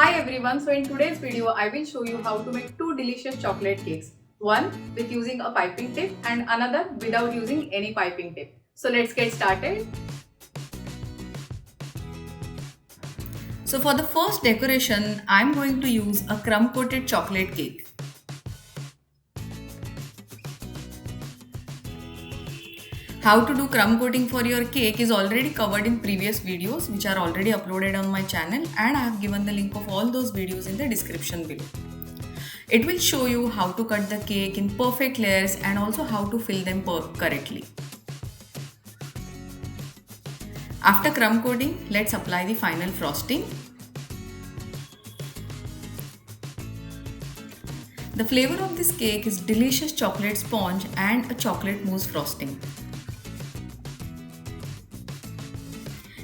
Hi everyone, so in today's video I will show you how to make two delicious chocolate cakes. One with using a piping tip and another without using any piping tip. So let's get started. So for the first decoration, I'm going to use a crumb coated chocolate cake. How to do crumb coating for your cake is already covered in previous videos which are already uploaded on my channel, and I have given the link of all those videos in the description below. It will show you how to cut the cake in perfect layers and also how to fill them correctly. After crumb coating, let's apply the final frosting. The flavor of this cake is delicious chocolate sponge and a chocolate mousse frosting.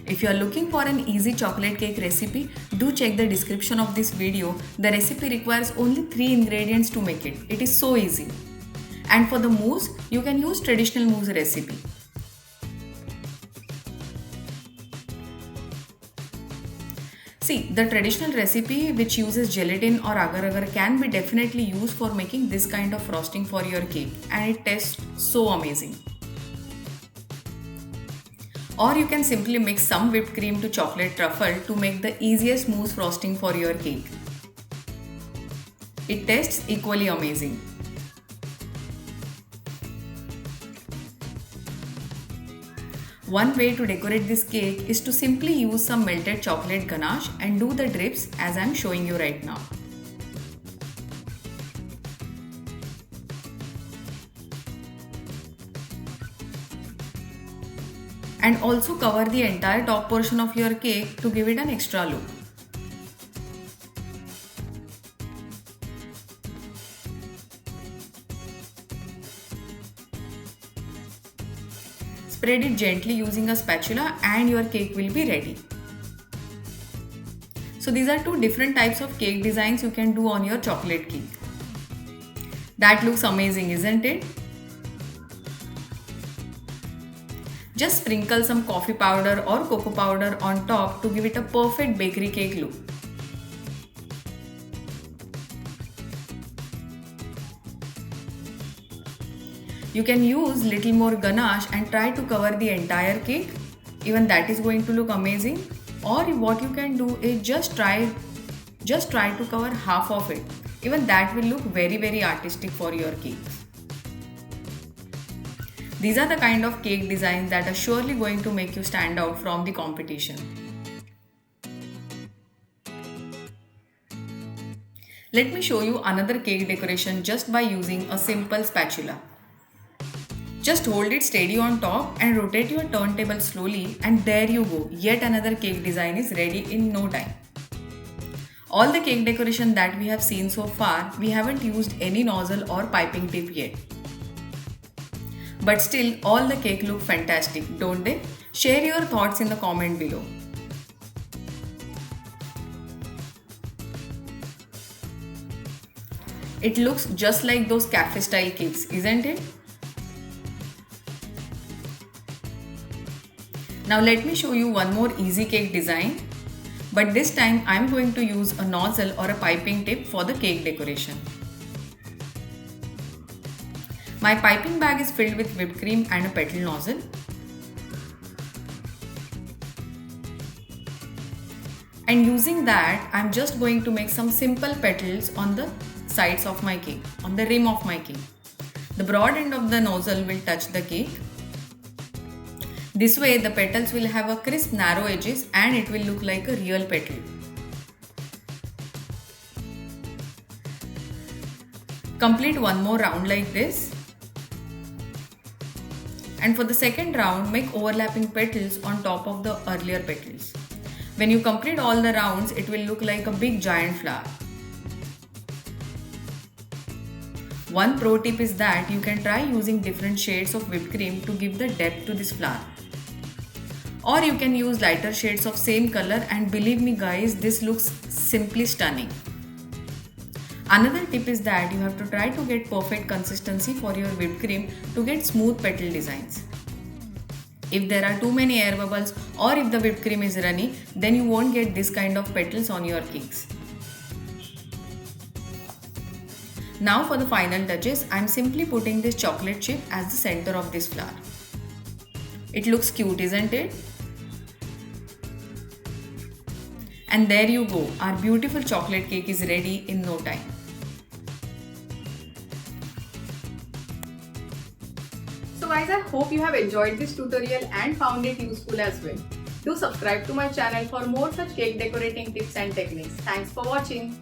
If you are looking for an easy chocolate cake recipe, do check the description of this video. The recipe requires only 3 ingredients to make it. It is so easy. And for the mousse, you can use traditional mousse recipe. See, the traditional recipe which uses gelatin or agar-agar can be definitely used for making this kind of frosting for your cake, and it tastes so amazing. Or you can simply mix some whipped cream to chocolate truffle to make the easiest mousse frosting for your cake. It tastes equally amazing. One way to decorate this cake is to simply use some melted chocolate ganache and do the drips as I am showing you right now. And also cover the entire top portion of your cake to give it an extra look. Spread it gently using a spatula and your cake will be ready. So these are two different types of cake designs you can do on your chocolate cake. That looks amazing, isn't it? Just sprinkle some coffee powder or cocoa powder on top to give it a perfect bakery cake look. You can use little more ganache and try to cover the entire cake. Even that is going to look amazing. Or what you can do is just try to cover half of it. Even that will look very artistic for your cakes. These are the kind of cake designs that are surely going to make you stand out from the competition. Let me show you another cake decoration just by using a simple spatula. Just hold it steady on top and rotate your turntable slowly, and there you go, yet another cake design is ready in no time. All the cake decoration that we have seen so far, we haven't used any nozzle or piping tip yet. But still, all the cake look fantastic, don't they? Share your thoughts in the comment below. It looks just like those cafe style cakes, isn't it? Now let me show you one more easy cake design. But this time I am going to use a nozzle or a piping tip for the cake decoration. My piping bag is filled with whipped cream and a petal nozzle. And using that, I am just going to make some simple petals on the sides of my cake, on the rim of my cake. The broad end of the nozzle will touch the cake. This way the petals will have a crisp narrow edges and it will look like a real petal. Complete one more round like this. And for the second round, make overlapping petals on top of the earlier petals. When you complete all the rounds, it will look like a big giant flower. One pro tip is that you can try using different shades of whipped cream to give the depth to this flower. Or you can use lighter shades of same color, and believe me guys, this looks simply stunning. Another tip is that you have to try to get perfect consistency for your whipped cream to get smooth petal designs. If there are too many air bubbles or if the whipped cream is runny, then you won't get this kind of petals on your cakes. Now for the final touches, I am simply putting this chocolate chip as the center of this flower. It looks cute, isn't it? And there you go, our beautiful chocolate cake is ready in no time. So guys, I hope you have enjoyed this tutorial and found it useful as well. Do subscribe to my channel for more such cake decorating tips and techniques. Thanks for watching.